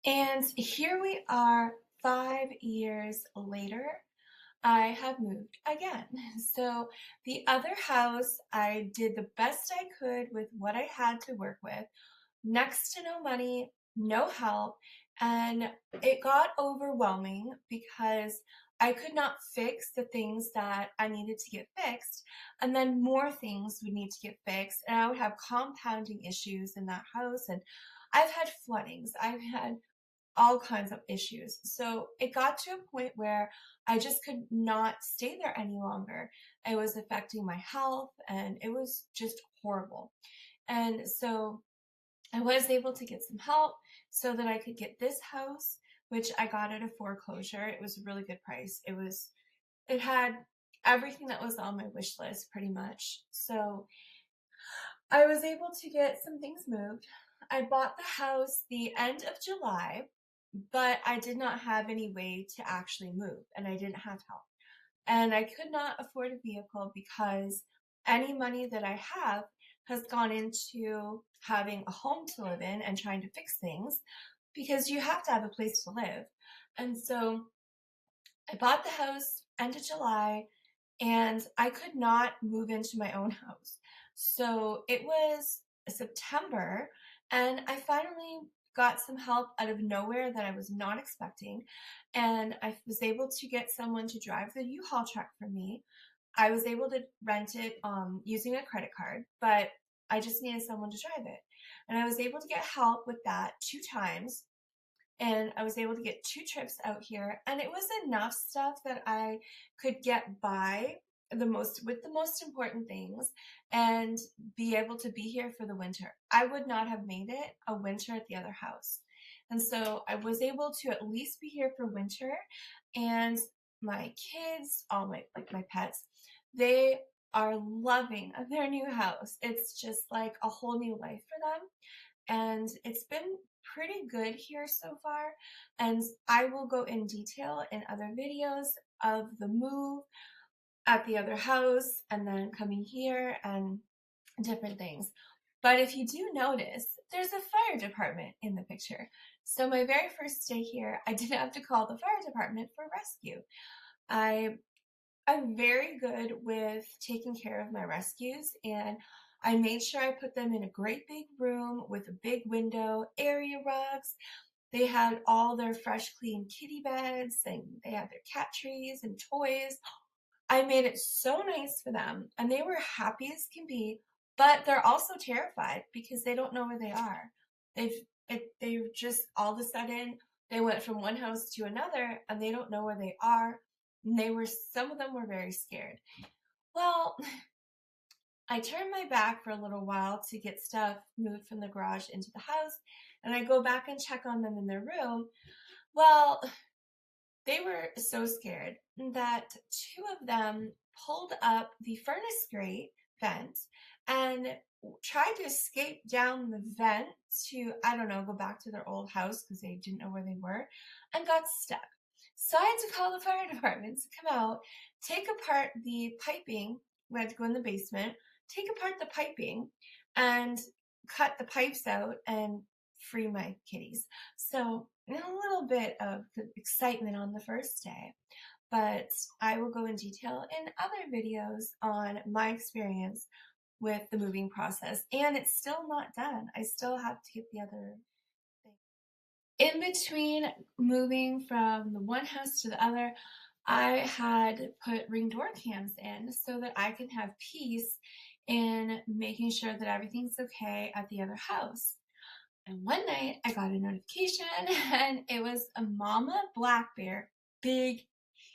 And here we are 5 years later. I have moved again. So the other house, I did the best I could with what I had to work with. Next to no money, no help, and it got overwhelming because I could not fix the things that I needed to get fixed, and then more things would need to get fixed, and I would have compounding issues in that house. And I've had floodings, I've had all kinds of issues. So it got to a point where I just could not stay there any longer. It was affecting my health and it was just horrible. And so I was able to get some help so that I could get this house, which I got at a foreclosure. It was a really good price. It had everything that was on my wish list pretty much. So I was able to get some things moved. I bought the house the end of July, but I did not have any way to actually move and I didn't have help. And I could not afford a vehicle because any money that I have has gone into having a home to live in and trying to fix things because you have to have a place to live. And so I bought the house end of July and I could not move into my own house. So it was September and I finally got some help out of nowhere that I was not expecting. And I was able to get someone to drive the U-Haul truck for me. I was able to rent it using a credit card, but I just needed someone to drive it. And I was able to get help with that 2 times and I was able to get 2 trips out here, and it was enough stuff that I could get by with the most important things and be able to be here for the winter. I would not have made it a winter at the other house. And so I was able to at least be here for winter, and my kids, all my pets, they are loving their new house. It's just like a whole new life for them and it's been pretty good here so far. And I will go in detail in other videos of the move at the other house and then coming here and different things. But if you do notice, there's a fire department in the picture. So my very first day here, I didn't have to call the fire department for rescue. I I'm very good with taking care of my rescues, and I made sure I put them in a great big room with a big window, area rugs. They had all their fresh, clean kitty beds, and they had their cat trees and toys. I made it so nice for them, and they were happy as can be, but they're also terrified because they don't know where they are. They've just all of a sudden they went from one house to another and they don't know where they are. And some of them were very scared. Well, I turned my back for a little while to get stuff moved from the garage into the house, and I go back and check on them in their room. Well, they were so scared that two of them pulled up the furnace grate vent and tried to escape down the vent to, I don't know, go back to their old house because they didn't know where they were and got stuck. So I had to call the fire department to come out, take apart the piping. We had to go in the basement, take apart the piping, and cut the pipes out and free my kitties. So a little bit of excitement on the first day, but I will go in detail in other videos on my experience with the moving process. And it's still not done. I still have to get the other thing. In between moving from the one house to the other, I had put ring door cams in so that I can have peace in making sure that everything's okay at the other house. And one night I got a notification and it was a mama black bear, big,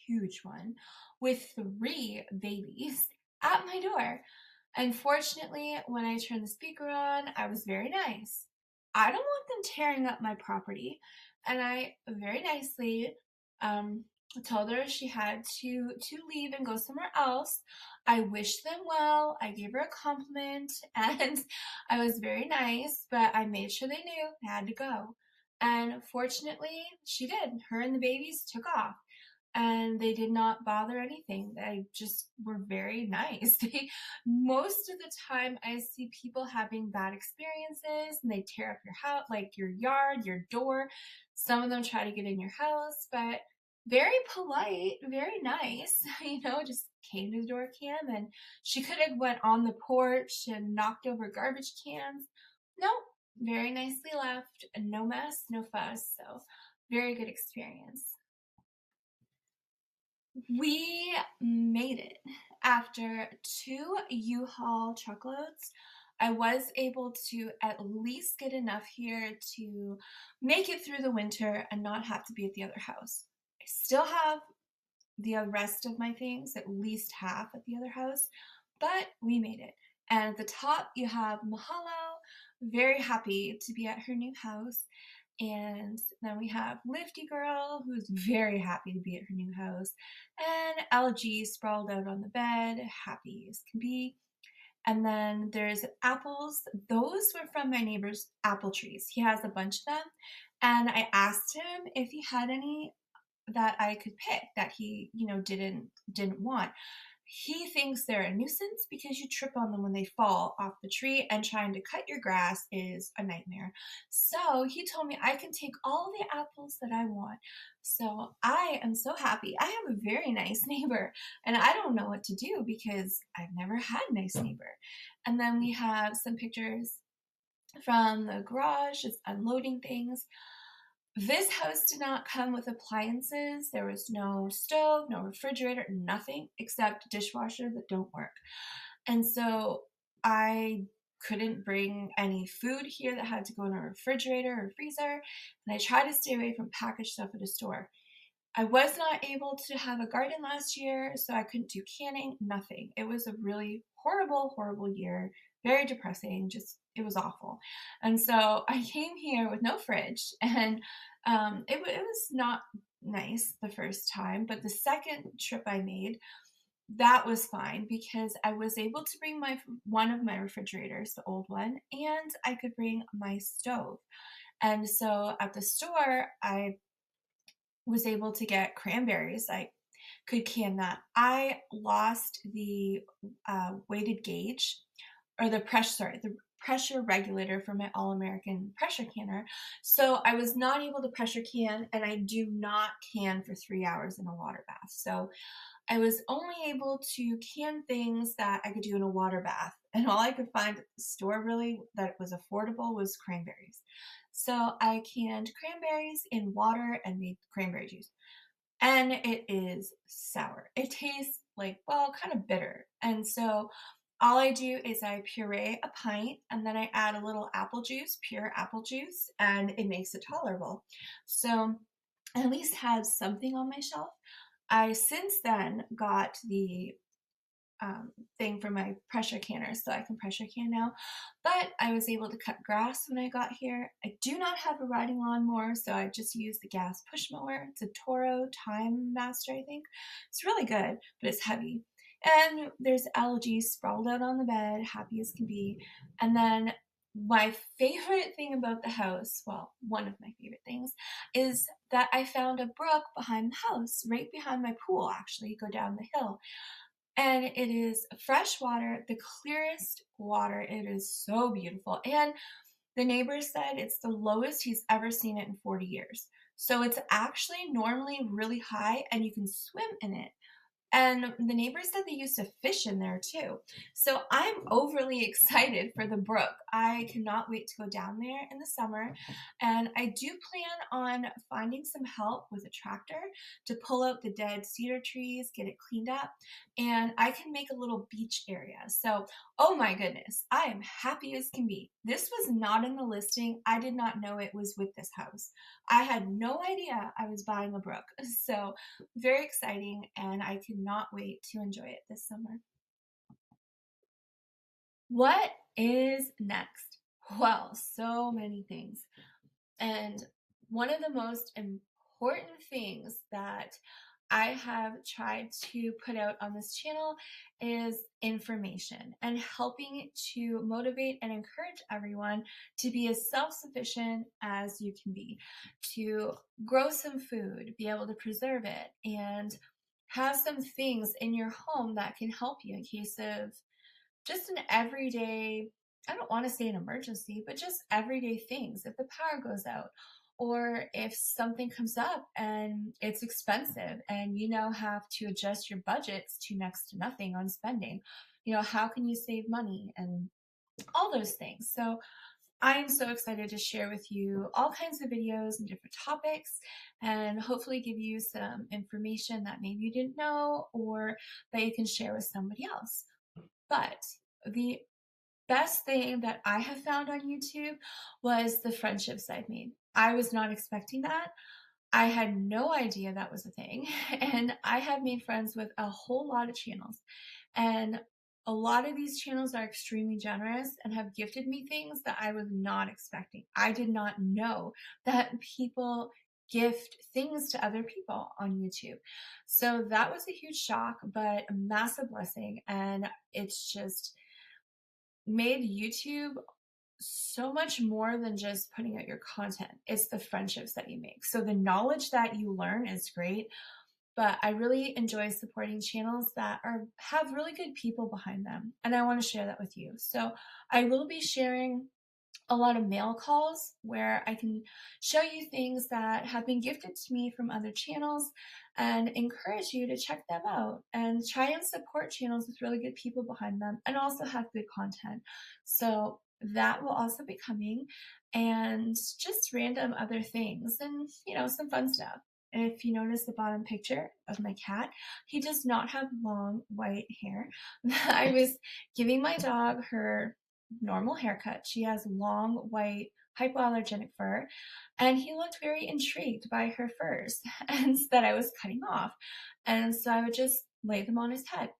huge one, with 3 babies at my door. Unfortunately, when I turned the speaker on, I was very nice. I don't want them tearing up my property. And I very nicely told her she had to leave and go somewhere else. I wished them well. I gave her a compliment and I was very nice, but I made sure they knew they had to go. And fortunately, she did. Her and the babies took off. and they did not bother anything. They just were very nice. Most of the time I see people having bad experiences and they tear up your house, like your yard, your door. Some of them try to get in your house, but very polite, very nice, just came to the door cam, and she could have went on the porch and knocked over garbage cans. No, very nicely left, no mess, no fuss, so very good experience. We made it. After 2 U-Haul truckloads, I was able to at least get enough here to make it through the winter and not have to be at the other house. I still have the rest of my things, at least half at the other house, but we made it. And at the top, you have Mahalo, very happy to be at her new house. And then we have Lifty Girl, who's very happy to be at her new house. And LG sprawled out on the bed, happy as can be. And then there's apples. Those were from my neighbor's apple trees. He has a bunch of them. And I asked him if he had any that I could pick that he, didn't want. He thinks they're a nuisance because you trip on them when they fall off the tree, and trying to cut your grass is a nightmare. So he told me I can take all the apples that I want. So I am so happy. I have a very nice neighbor, and I don't know what to do because I've never had a nice neighbor. And then we have some pictures from the garage, just unloading things. This house did not come with appliances. There was no stove, no refrigerator, nothing except dishwasher that don't work. And so I couldn't bring any food here that had to go in a refrigerator or freezer. And I tried to stay away from packaged stuff at a store. I was not able to have a garden last year, so I couldn't do canning, nothing. It was a really horrible, horrible year, very depressing, just, it was awful. And so I came here with no fridge, and it was not nice the first time, but the second trip I made, that was fine because I was able to bring one of my refrigerators, the old one, and I could bring my stove. And so at the store, I was able to get cranberries. I could can that. I lost the weighted gauge, or the pressure regulator for my All-American pressure canner. So I was not able to pressure can, and I do not can for 3 hours in a water bath. So I was only able to can things that I could do in a water bath. And all I could find at the store really that was affordable was cranberries. So I canned cranberries in water and made cranberry juice. And it is sour. It tastes like, well, kind of bitter. And so all I do is I puree a pint, and then I add a little apple juice, pure apple juice, and it makes it tolerable. So I at least had something on my shelf. I since then got the thing for my pressure canner, so I can pressure can now. But I was able to cut grass when I got here. I do not have a riding lawnmower, so I just use the gas push mower. It's a Toro Time Master, I think. It's really good, but it's heavy. And there's algae sprawled out on the bed, happy as can be. And then my favorite thing about the house, well, one of my favorite things, is that I found a brook behind the house, right behind my pool, actually. You go down the hill. And it is fresh water, the clearest water. It is so beautiful. And the neighbor said it's the lowest he's ever seen it in 40 years. So it's actually normally really high, and you can swim in it. And the neighbors said they used to fish in there too. So I'm overly excited for the brook. I cannot wait to go down there in the summer. And I do plan on finding some help with a tractor to pull out the dead cedar trees, get it cleaned up, and I can make a little beach area. So, oh my goodness, I am happy as can be. This was not in the listing. I did not know it was with this house. I had no idea I was buying a brook. So very exciting, and I cannot wait to enjoy it this summer. What is next? Well, so many things. And one of the most important things that I have tried to put out on this channel is information and helping to motivate and encourage everyone to be as self-sufficient as you can be, to grow some food, be able to preserve it, and have some things in your home that can help you in case of just an everyday, I don't want to say an emergency, but just everyday things. If the power goes out, or if something comes up and it's expensive and you now have to adjust your budgets to next to nothing on spending, how can you save money and all those things. So I am so excited to share with you all kinds of videos and different topics and hopefully give you some information that maybe you didn't know or that you can share with somebody else. But the best thing that I have found on YouTube was the friendships I've made. I was not expecting that. I had no idea that was a thing. And I have made friends with a whole lot of channels. And a lot of these channels are extremely generous and have gifted me things that I was not expecting. I did not know that people gift things to other people on YouTube. So that was a huge shock, but a massive blessing. And it's just made YouTube so much more than just putting out your content. It's the friendships that you make. So the knowledge that you learn is great, but I really enjoy supporting channels that have really good people behind them. And I want to share that with you. So I will be sharing a lot of mail calls where I can show you things that have been gifted to me from other channels and encourage you to check them out and try and support channels with really good people behind them and also have good content. So that will also be coming, and just random other things and, some fun stuff. And if you notice the bottom picture of my cat, he does not have long white hair. I was giving my dog her normal haircut. She has long, white, hypoallergenic fur, and he looked very intrigued by her furs and that I was cutting off. And so I would just lay them on his head.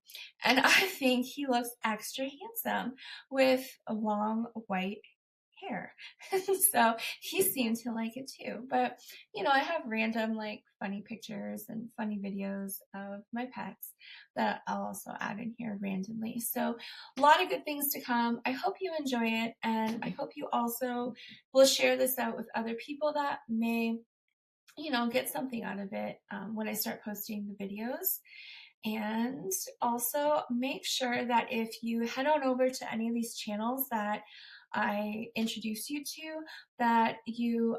And I think he looks extra handsome with a long, white hair. So he seemed to like it too. But, I have random like funny pictures and funny videos of my pets that I'll also add in here randomly. So a lot of good things to come. I hope you enjoy it, and I hope you also will share this out with other people that may, get something out of it when I start posting the videos. And also make sure that if you head on over to any of these channels that I introduce you to, that you,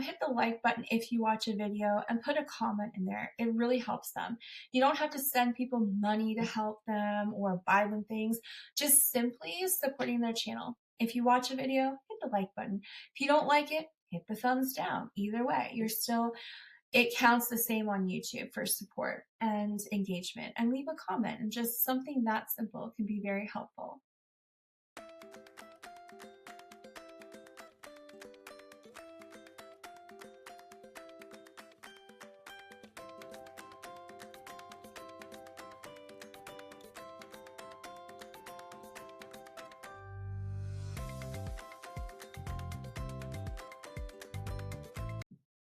hit the like button if you watch a video and put a comment in there. It really helps them. You don't have to send people money to help them or buy them things, just simply supporting their channel. If you watch a video, hit the like button. If you don't like it, hit the thumbs down. Either way, it counts the same on YouTube for support and engagement. And leave a comment, and just something that simple can be very helpful.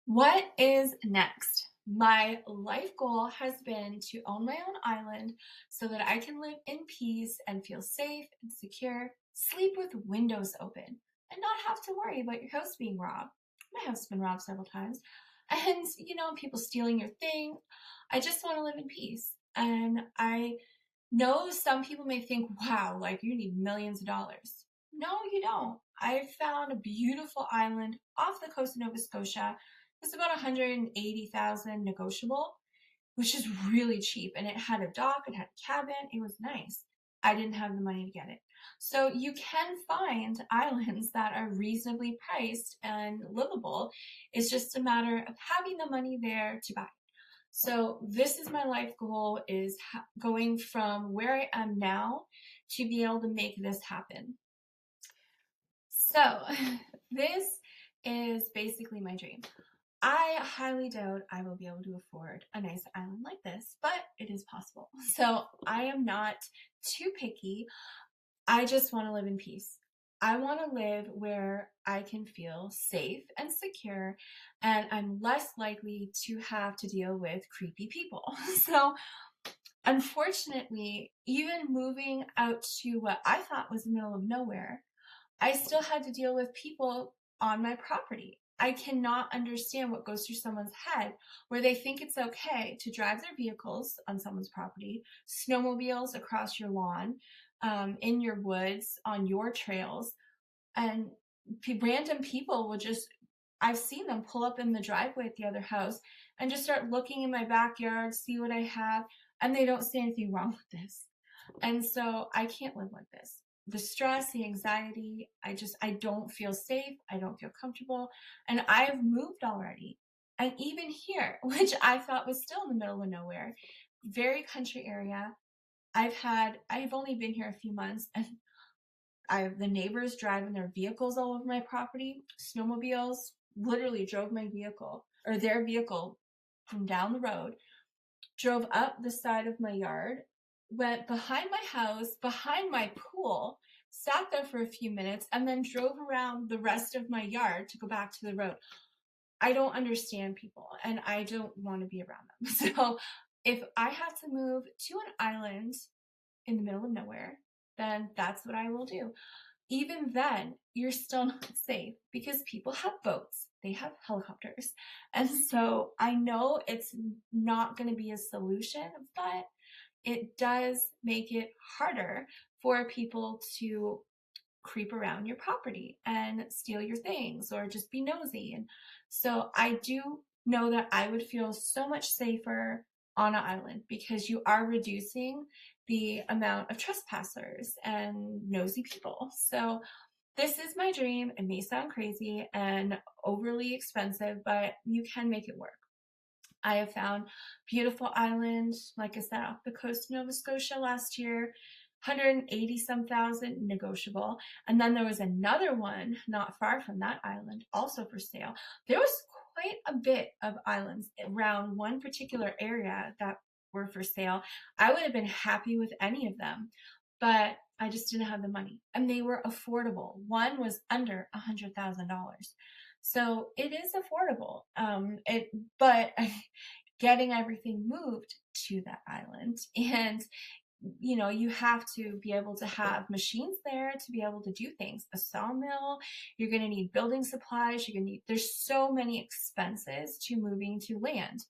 What is next? My life goal has been to own my own island so that I can live in peace and feel safe and secure, sleep with windows open, and not have to worry about your house being robbed. My house has been robbed several times. And, people stealing your thing. I just want to live in peace. And I know some people may think, wow, like you need millions of dollars. No, you don't. I found a beautiful island off the coast of Nova Scotia. It's about 180,000 negotiable, which is really cheap. And it had a dock, it had a cabin, it was nice. I didn't have the money to get it. So you can find islands that are reasonably priced and livable. It's just a matter of having the money there to buy. So this is my life goal, is going from where I am now to be able to make this happen. So this is basically my dream. I highly doubt I will be able to afford a nice island like this, but it is possible. So I am not too picky. I just want to live in peace. I want to live where I can feel safe and secure, and I'm less likely to have to deal with creepy people. So, unfortunately, even moving out to what I thought was the middle of nowhere, I still had to deal with people on my property. I cannot understand what goes through someone's head where they think it's okay to drive their vehicles on someone's property, snowmobiles across your lawn, in your woods, on your trails, and random people will just, I've seen them pull up in the driveway at the other house and just start looking in my backyard, see what I have, and they don't see anything wrong with this. And so I can't live like this. The stress, the anxiety, I don't feel safe. I don't feel comfortable. And I've moved already. And even here, which I thought was still in the middle of nowhere, very country area, I've only been here a few months, and the neighbors driving their vehicles all over my property, snowmobiles, literally drove my vehicle or their vehicle from down the road, drove up the side of my yard, went behind my house, behind my pool, sat there for a few minutes, and then drove around the rest of my yard to go back to the road. I don't understand people, and I don't want to be around them. So if I have to move to an island in the middle of nowhere, then that's what I will do. Even then, you're still not safe because people have boats, they have helicopters. And so I know it's not going to be a solution, but it does make it harder for people to creep around your property and steal your things or just be nosy. And so I do know that I would feel so much safer on an island because you are reducing the amount of trespassers and nosy people. So this is my dream. It may sound crazy and overly expensive, but you can make it work. I have found beautiful islands, like I said, off the coast of Nova Scotia last year, 180 some thousand negotiable. And then there was another one not far from that island, also for sale. There was quite a bit of islands around one particular area that were for sale. I would have been happy with any of them, but I just didn't have the money. And they were affordable. One was under $100,000. So it is affordable. But getting everything moved to that island, and you have to be able to have machines there to be able to do things. A sawmill, you're going to need building supplies, there's so many expenses to moving to land.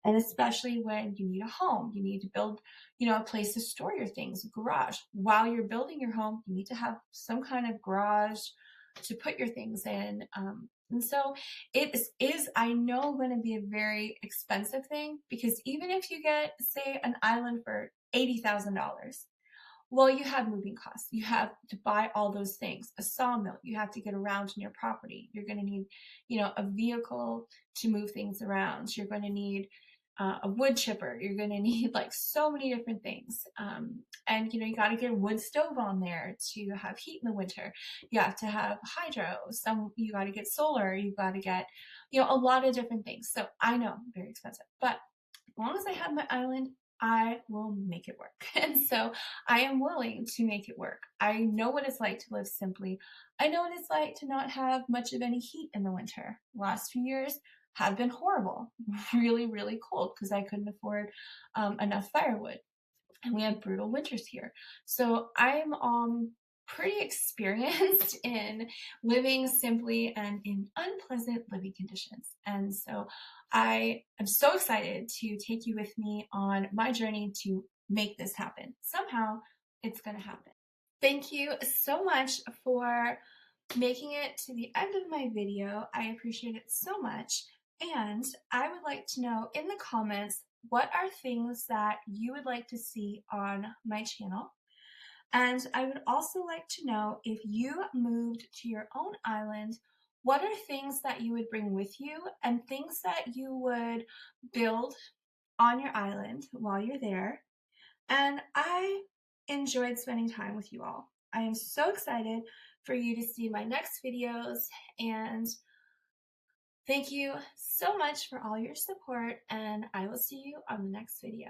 And especially when you need a home, you need to build, a place to store your things, a garage. While you're building your home, you need to have some kind of garage to put your things in. And so it is, I know, going to be a very expensive thing, because even if you get, say, an island for $80,000, well, you have moving costs. You have to buy all those things. A sawmill, you have to get around in your property. You're going to need, a vehicle to move things around. You're going to need a wood chipper. You're going to need like so many different things. And you got to get a wood stove on there to have heat in the winter. You have to have hydro. You got to get solar. You got to get, a lot of different things. So I know, very expensive, but as long as I have my island, I will make it work. And so I am willing to make it work. I know what it's like to live simply. I know what it's like to not have much of any heat in the winter. The last few years have been horrible, really, really cold, because I couldn't afford enough firewood. And we have brutal winters here. So I'm pretty experienced in living simply and in unpleasant living conditions. And so I am so excited to take you with me on my journey to make this happen. Somehow it's going to happen. Thank you so much for making it to the end of my video. I appreciate it so much. And I would like to know in the comments, what are things that you would like to see on my channel? And I would also like to know, if you moved to your own island, what are things that you would bring with you and things that you would build on your island while you're there? And I enjoyed spending time with you all. I am so excited for you to see my next videos, and thank you so much for all your support, and I will see you on the next video.